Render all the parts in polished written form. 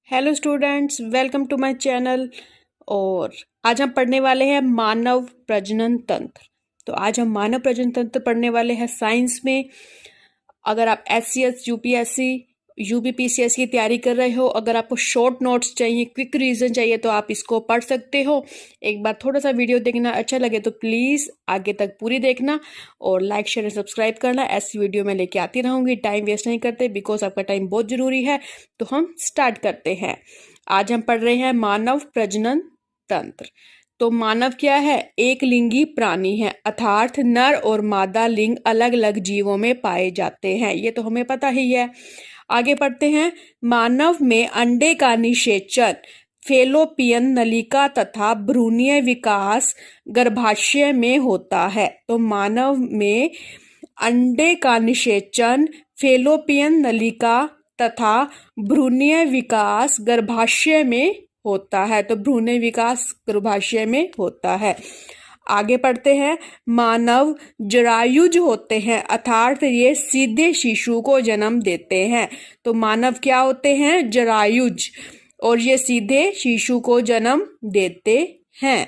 Hello students, welcome to my channel. और आज हम पढ़ने वाले हैं मानव प्रजनन तंत्र। तो आज हम मानव प्रजनन तंत्र पढ़ने वाले हैं साइंस में। अगर आप एचसीएस, यूपीएससी, यूबीपीसीएस की तैयारी कर रहे हो, अगर आपको शॉर्ट नोट्स चाहिए, क्विक रिवीजन चाहिए, तो आप इसको पढ़ सकते हो। एक बार थोड़ा सा वीडियो देखना, अच्छा लगे तो प्लीज़ आगे तक पूरी देखना और लाइक शेयर सब्सक्राइब करना। ऐसी वीडियो मैं लेके आती रहूँगी, टाइम वेस्ट नहीं करते, बिकॉज आपका टाइम बहुत ज़रूरी है। तो हम स्टार्ट करते हैं। आज हम पढ़ रहे हैं मानव प्रजनन तंत्र। तो मानव क्या है? एक लिंगी प्राणी है, अर्थात नर और मादा लिंग अलग अलग जीवों में पाए जाते हैं। ये तो हमें पता ही है। आगे पढ़ते हैं। मानव में अंडे का निषेचन फेलोपियन नलिका तथा भ्रूणीय विकास गर्भाशय में होता है। तो मानव में अंडे का निषेचन फेलोपियन नलिका तथा भ्रूणीय विकास गर्भाशय में होता है। तो भ्रूणीय विकास गर्भाशय में होता है। आगे पढ़ते हैं। मानव जरायुज होते हैं, अर्थात ये सीधे शिशु को जन्म देते हैं। तो मानव क्या होते हैं? जरायुज, और ये सीधे शिशु को जन्म देते हैं।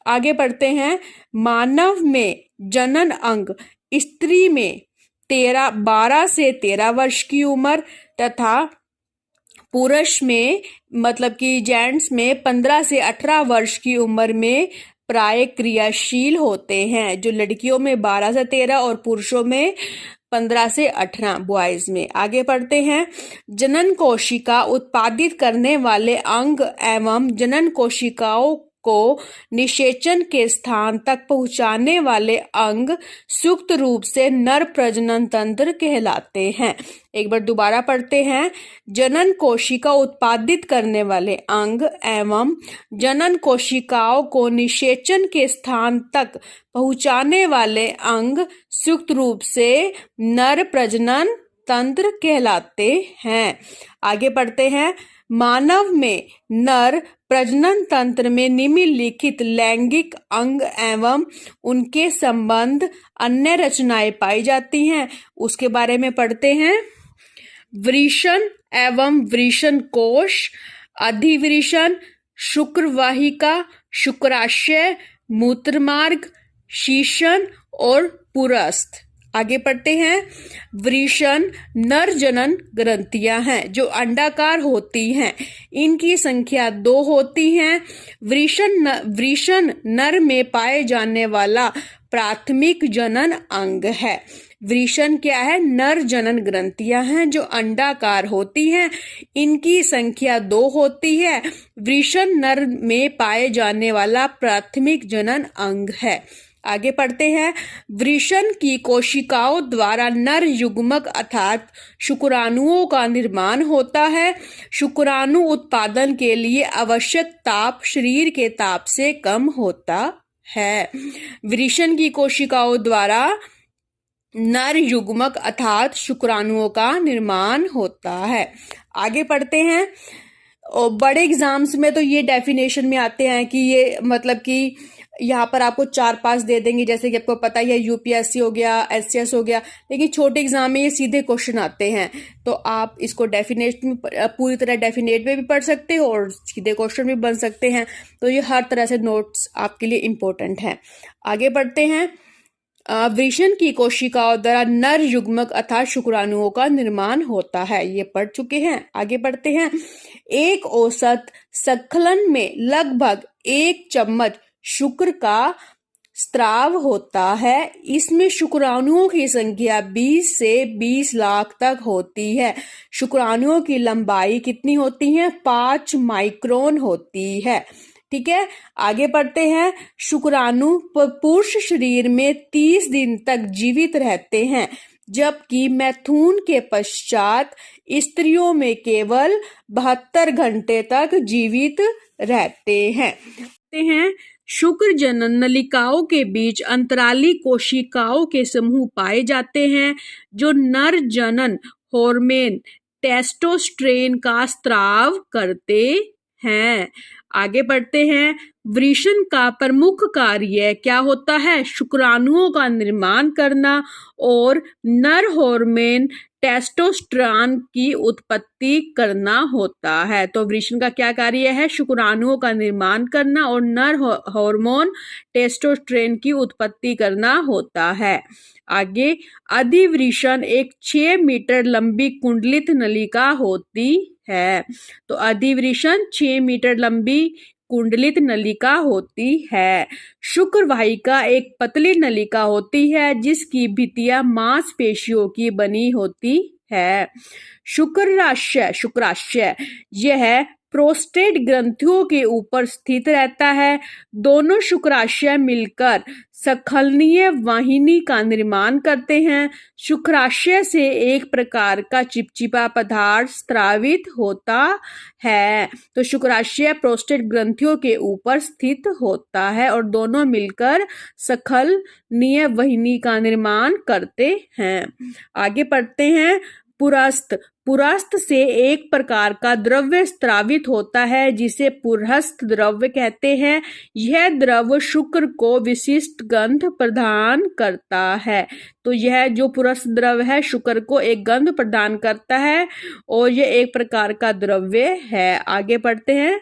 आगे पढ़ते हैं। मानव में जनन अंग स्त्री में 12 से 13 वर्ष की उम्र तथा पुरुष में मतलब कि जेंट्स में 15 से 18 वर्ष की उम्र में प्राय क्रियाशील होते हैं। जो लड़कियों में 12 से 13 और पुरुषों में 15 से 18 बॉयज में। आगे पढ़ते हैं। जनन कोशिका उत्पादित करने वाले अंग एवं जनन कोशिकाओं को निषेचन के स्थान तक पहुंचाने वाले अंग संयुक्त रूप से नर प्रजनन तंत्र कहलाते हैं। एक बार दोबारा पढ़ते हैं। जनन कोशिका उत्पादित करने वाले अंग एवं जनन कोशिकाओं को निषेचन के स्थान तक पहुंचाने वाले अंग संयुक्त रूप से नर प्रजनन तंत्र कहलाते हैं। आगे पढ़ते हैं। मानव में नर प्रजनन तंत्र में निम्नलिखित लैंगिक अंग एवं उनके संबंध अन्य रचनाएं पाई जाती हैं। उसके बारे में पढ़ते हैं। वृषण एवं वृषण कोश, अधिवृषण, शुक्रवाहिका, शुक्राशय, मूत्रमार्ग, शीशन और पुरस्थ। आगे पढ़ते हैं। वृषण नर जनन ग्रंथियां हैं जो अंडाकार होती हैं। इनकी संख्या 2 होती हैं। वृषण नर में पाए जाने वाला प्राथमिक जनन अंग है। वृषण क्या है? नर जनन ग्रंथियां हैं जो अंडाकार होती हैं। इनकी संख्या 2 होती है। वृषण नर में पाए जाने वाला प्राथमिक जनन अंग है। आगे पढ़ते हैं। वृषण की कोशिकाओं द्वारा नर युग्मक अर्थात शुक्राणुओं का निर्माण होता है। शुक्राणु उत्पादन के लिए आवश्यक ताप शरीर के ताप से कम होता है। वृषण की कोशिकाओं द्वारा नर युग्मक अर्थात शुक्राणुओं का निर्माण होता है। आगे पढ़ते हैं। और बड़े एग्जाम्स में तो ये डेफिनेशन में आते हैं कि ये मतलब कि यहाँ पर आपको 4-5 दे देंगे, जैसे कि आपको पता ही है यूपीएससी हो गया, एचसीएस हो गया। लेकिन छोटे एग्जाम में ये सीधे क्वेश्चन आते हैं, तो आप इसको डेफिनेट में पूरी तरह डेफिनेट में भी पढ़ सकते हो और सीधे क्वेश्चन भी बन सकते हैं। तो ये हर तरह से नोट्स आपके लिए इम्पोर्टेंट हैं। आगे बढ़ते हैं। वृषण की कोशिकाओं द्वारा नर युग्मक अर्थात शुक्राणुओं का निर्माण होता है, ये पढ़ चुके हैं। आगे बढ़ते हैं। एक औसत स्खलन में लगभग 1 चम्मच शुक्र का स्राव होता है। इसमें शुक्राणुओं की संख्या 20 से 20 लाख तक होती है। शुक्राणुओं की लंबाई कितनी होती है? 5 माइक्रोन होती है। ठीक है। आगे बढ़ते हैं। शुक्राणु पुरुष शरीर में 30 दिन तक जीवित रहते हैं, जबकि मैथुन के पश्चात स्त्रियों में केवल 72 घंटे तक जीवित रहते हैं। शुक्र जनन नलिकाओं के बीच अंतराली कोशिकाओं के समूह पाए जाते हैं जो नर जनन हार्मोन टेस्टोस्टेरोन का स्राव करते हैं। आगे बढ़ते हैं। वृषण का प्रमुख कार्य क्या होता है? शुक्राणुओं का निर्माण करना और नर हार्मोन टेस्टोस्टेरोन की उत्पत्ति करना होता है। तो वृषण का क्या कार्य है? शुक्राणुओं का निर्माण करना और नर हार्मोन टेस्टोस्टेरोन की उत्पत्ति करना होता है। आगे, अधिवृषण एक 6 मीटर लंबी कुंडलित नलिका होती है। तो अधिवृषण 6 मीटर लंबी कुंडलित नलिका होती है। शुक्र वाहिका एक पतली नलिका होती है जिसकी भित्तियां मांसपेशियों की बनी होती है। शुक्राशय यह प्रोस्टेट ग्रंथियों के ऊपर स्थित रहता है। दोनों शुक्राशय मिलकर स्खलनीय वाहिनी का निर्माण करते हैं। शुक्राशय से एक प्रकार का चिपचिपा पदार्थ स्रावित होता है। तो शुक्राशय प्रोस्टेट ग्रंथियों के ऊपर स्थित होता है और दोनों मिलकर स्खलनीय वाहिनी का निर्माण करते हैं। आगे पढ़ते हैं। पुरस्थ से एक प्रकार का द्रव्य स्रावित होता है जिसे पुरस्थ द्रव्य कहते हैं। यह द्रव्य शुक्र को विशिष्ट गंध प्रदान करता है। तो यह जो पुरस्थ द्रव्य है शुक्र को एक गंध प्रदान करता है और यह एक प्रकार का द्रव्य है। आगे पढ़ते हैं।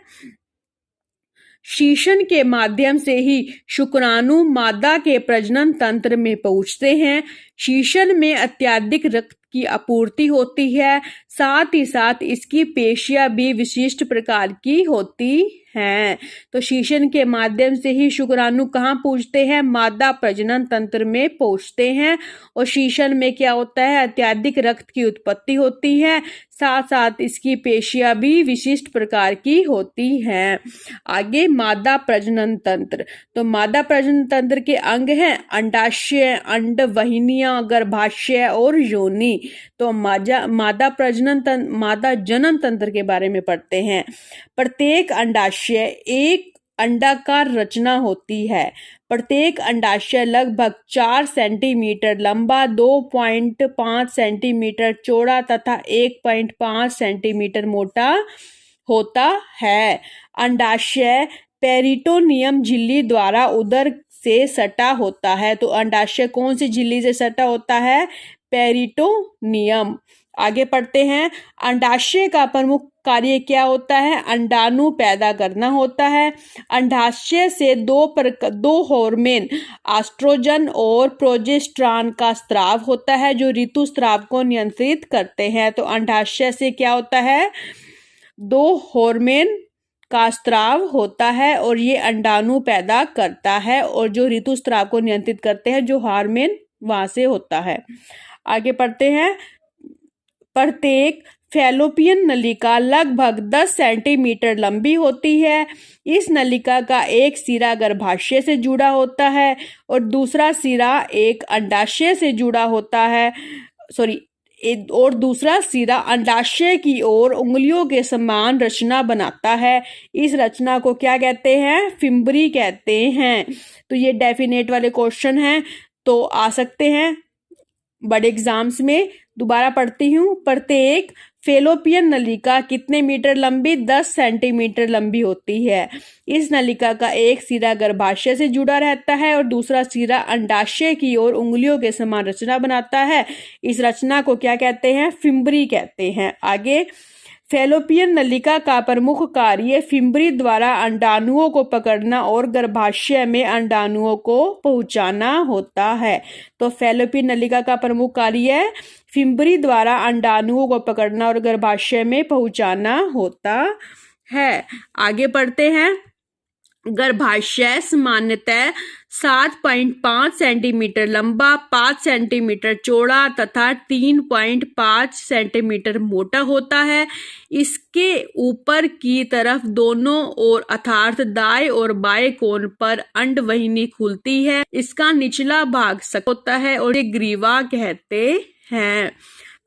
शीशन के माध्यम से ही शुक्राणु मादा के प्रजनन तंत्र में पहुंचते हैं। शीशन में अत्यधिक रक्त की आपूर्ति होती है। साथ ही साथ इसकी पेशियां भी विशिष्ट प्रकार की होती हैं। तो शीशन के माध्यम से ही शुक्राणु कहाँ पहुंचते हैं? मादा प्रजनन तंत्र में पहुंचते हैं। और शीशन में क्या होता है? अत्यधिक रक्त की उत्पत्ति होती है। साथ साथ इसकी पेशियां भी विशिष्ट प्रकार की होती हैं। आगे, मादा प्रजनन तंत्र। तो मादा प्रजनन तंत्र के अंग हैं अंडाशय, अंडवाहिनियां, गर्भाशय और योनि। तो मादा जनन तंत्र के बारे में पढ़ते हैं। प्रत्येक अंडाशय एक अंडाकार रचना होती है। प्रत्येक अंडाशय लगभग 4 सेंटीमीटर लंबा, 2.5 सेंटीमीटर चौड़ा तथा 1.5 सेंटीमीटर मोटा होता है। अंडाशय पेरिटोनियम झिल्ली द्वारा उदर से सटा होता है। तो अंडाशय कौन सी झिल्ली से सटा होता है? पेरिटोनियम। आगे पढ़ते हैं। अंडाशय का प्रमुख कार्य क्या होता है? अंडाणु पैदा करना होता है। अंडाशय से दो हार्मोन एस्ट्रोजन और प्रोजेस्टेरॉन का स्राव होता है जो ऋतुस्राव को नियंत्रित करते हैं। तो अंडाशय से क्या होता है? 2 हार्मोन का स्राव होता है और ये अंडाणु पैदा करता है और जो ऋतुस्राव को नियंत्रित करते हैं जो हार्मोन वहां से होता है। आगे पढ़ते हैं। प्रत्येक फैलोपियन नलिका लगभग 10 सेंटीमीटर लंबी होती है। इस नलिका का एक सिरा गर्भाशय से जुड़ा होता है और दूसरा सिरा एक अंडाशय से जुड़ा होता है। और दूसरा सिरा अंडाशय की ओर उंगलियों के समान रचना बनाता है। इस रचना को क्या कहते हैं? फिम्बरी कहते हैं। तो ये डेफिनेट वाले क्वेश्चन हैं, तो आ सकते हैं बड़े एग्जाम्स में। दोबारा पढ़ती हूँ। प्रत्येक फैलोपियन नलिका कितने मीटर लंबी? 10 सेंटीमीटर लंबी होती है। इस नलिका का एक सिरा गर्भाशय से जुड़ा रहता है और दूसरा सिरा अंडाशय की ओर उंगलियों के समान रचना बनाता है। इस रचना को क्या कहते हैं? फिम्बरी कहते हैं। आगे, फैलोपियन नलिका का प्रमुख कार्य फिम्बरी द्वारा अंडाणुओं को पकड़ना और गर्भाशय में अंडाणुओं को पहुंचाना होता है। तो फैलोपियन नलिका का प्रमुख कार्य फिम्बरी द्वारा अंडाणुओं को पकड़ना और गर्भाशय में पहुंचाना होता है। आगे पढ़ते हैं। गर्भाशय सामान्यतः 7.5 सेंटीमीटर लंबा, 5 सेंटीमीटर चौड़ा तथा 3.5 सेंटीमीटर मोटा होता है। इसके ऊपर की तरफ दोनों ओर अर्थात दाएं और बाएं कोण पर अंडवाहिनी खुलती है। इसका निचला भाग सख्त होता है और ये ग्रीवा कहते हैं।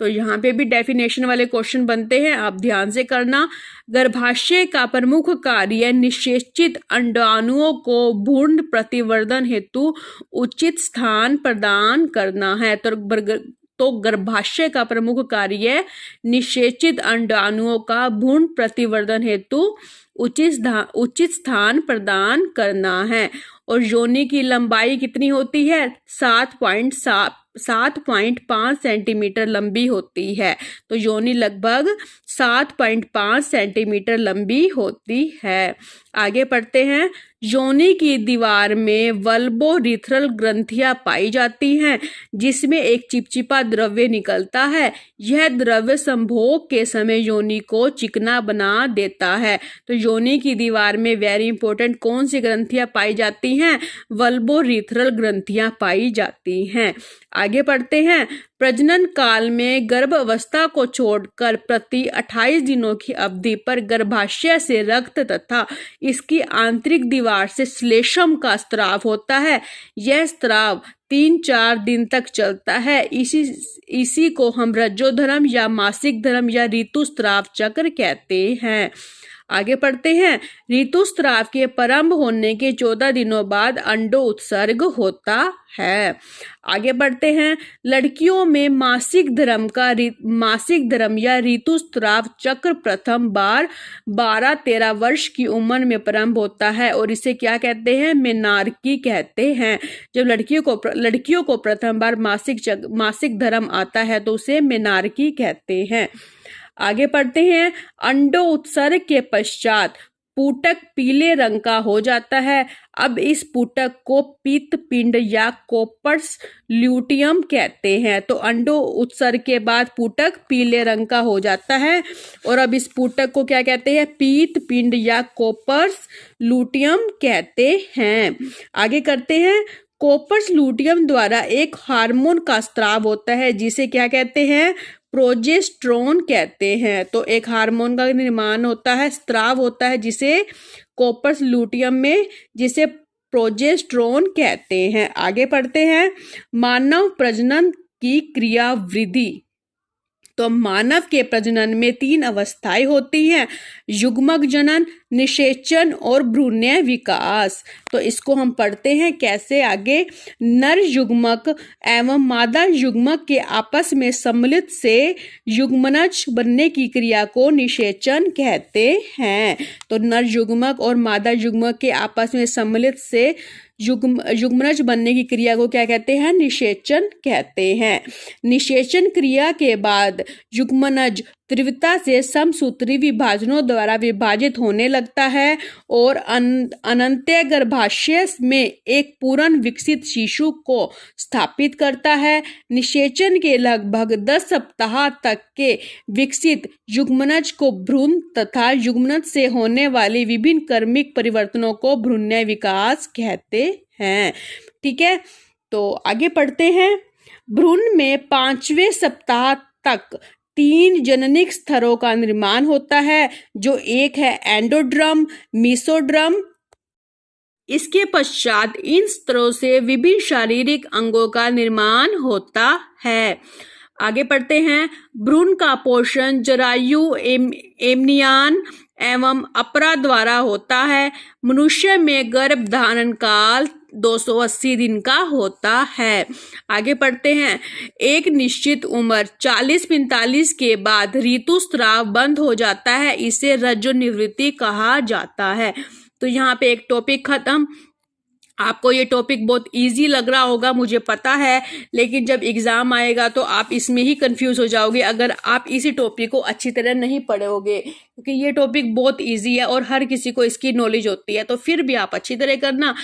तो यहाँ पे भी डेफिनेशन वाले क्वेश्चन बनते हैं, आप ध्यान से करना। गर्भाशय का प्रमुख कार्य निषेचित अंडाणुओं को भ्रूण प्रतिवर्धन हेतु उचित स्थान प्रदान करना है। तो गर्भाशय का प्रमुख कार्य निषेचित अंडाणुओं का भ्रूण प्रतिवर्धन हेतु उचित स्थान प्रदान करना है। और योनि की लंबाई कितनी होती है? 7.5 सेंटीमीटर लंबी होती है। तो योनि लगभग 7.5 सेंटीमीटर लंबी होती है। आगे पढ़ते हैं। योनि की दीवार में वल्बोरिथ्रल ग्रंथियां पाई जाती हैं, जिसमें एक चिपचिपा द्रव्य निकलता है। यह द्रव्य संभोग के समय योनि को चिकना बना देता है। तो योनि की दीवार में वेरी इंपॉर्टेंट कौन सी ग्रंथियां पाई जाती हैं? वल्बोरिथ्रल ग्रंथियां पाई जाती हैं। आगे पढ़ते हैं। प्रजनन काल में गर्भ अवस्था को छोड़कर प्रति 28 दिनों की अवधि पर गर्भाशय से रक्त तथा इसकी आंतरिक दीवार से श्लेष्म का स्राव होता है। यह स्राव 3-4 दिन तक चलता है। इसी को हम रजोधर्म या मासिक धर्म या ऋतुस्राव चक्र कहते हैं। आगे पढ़ते हैं। ऋतुस्राव के प्रारंभ होने के 14 दिनों बाद अंडो उत्सर्ग होता है। आगे बढ़ते हैं। लड़कियों में मासिक धर्म या ऋतुस्राव चक्र प्रथम बार 12-13 वर्ष की उम्र में प्रारंभ होता है और इसे क्या कहते हैं? मेनार्की कहते हैं। जब लड़कियों को प्रथम बार मासिक धर्म आता है तो उसे मेनार्की कहते हैं। आगे पढ़ते हैं। अंडो उत्सर्ग के पश्चात पुटक पीले रंग का हो जाता है। अब इस पुटक को पित्तपिंड या कोपर्स ल्यूटियम कहते हैं। तो अंडो उत्सर्ग के बाद पुटक पीले रंग का हो जाता है और अब इस पुटक को क्या कहते हैं? पित्तपिंड या कोपर्स ल्यूटियम कहते हैं। आगे करते हैं। कोपर्स ल्यूटियम द्वारा एक हार्मोन का स्राव होता है जिसे क्या कहते हैं? प्रोजेस्टेरोन कहते हैं। तो एक हार्मोन का निर्माण होता है, स्राव होता है जिसे कोपर्स ल्यूटियम में, जिसे प्रोजेस्टेरोन कहते हैं। आगे पढ़ते हैं। मानव प्रजनन की क्रिया वृद्धि। तो मानव के प्रजनन में 3 अवस्थाएं होती हैं: युग्मक जनन, निषेचन और भ्रूणीय विकास। तो इसको हम पढ़ते हैं कैसे आगे। नर युग्मक एवं मादा युग्मक के आपस में सम्मिलित से युग्मनज बनने की क्रिया को निषेचन कहते हैं। तो नर युग्मक और मादा युग्मक के आपस में सम्मिलित से युग्मनज बनने की क्रिया को क्या कहते हैं? निषेचन कहते हैं। निषेचन क्रिया के बाद युग्मनज तीव्रता से समसूत्री विभाजनों द्वारा विभाजित होने लगता है और अनंत्य गर्भाशय में एक पूर्ण विकसित शिशु को स्थापित करता है। निषेचन के लगभग 10 सप्ताह तक के विकसित युग्मनज को भ्रूण तथा युग्मनज से होने वाली विभिन्न क्रमिक परिवर्तनों को भ्रूणीय विकास कहते हैं। ठीक है, तो आगे पढ़ते हैं। भ्रूण में 5वें सप्ताह तक 3 जननिक स्तरों का निर्माण होता है, जो एक है एंडोड्रम, मीसोड्रम। इसके पश्चात इन स्तरों से विभिन्न शारीरिक अंगों का निर्माण होता है। आगे पढ़ते हैं। भ्रूण का पोषण जरायु, एमनियन एवं अपरा द्वारा होता है। मनुष्य में गर्भ धारण काल 280 दिन का होता है। आगे पढ़ते हैं। एक निश्चित उम्र 40-45 के बाद ऋतुस्राव बंद हो जाता है, इसे रजोनिवृत्ति कहा जाता है। तो यहाँ पे एक टॉपिक खत्म। आपको ये टॉपिक बहुत इजी लग रहा होगा, मुझे पता है, लेकिन जब एग्जाम आएगा तो आप इसमें ही कंफ्यूज हो जाओगे अगर आप इसी टॉपिक को अच्छी तरह नहीं पढ़ोगे, क्योंकि ये टॉपिक बहुत इजी है और हर किसी को इसकी नॉलेज होती है। तो फिर भी आप अच्छी तरह करना।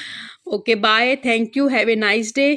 Okay, bye, thank you, have a nice day.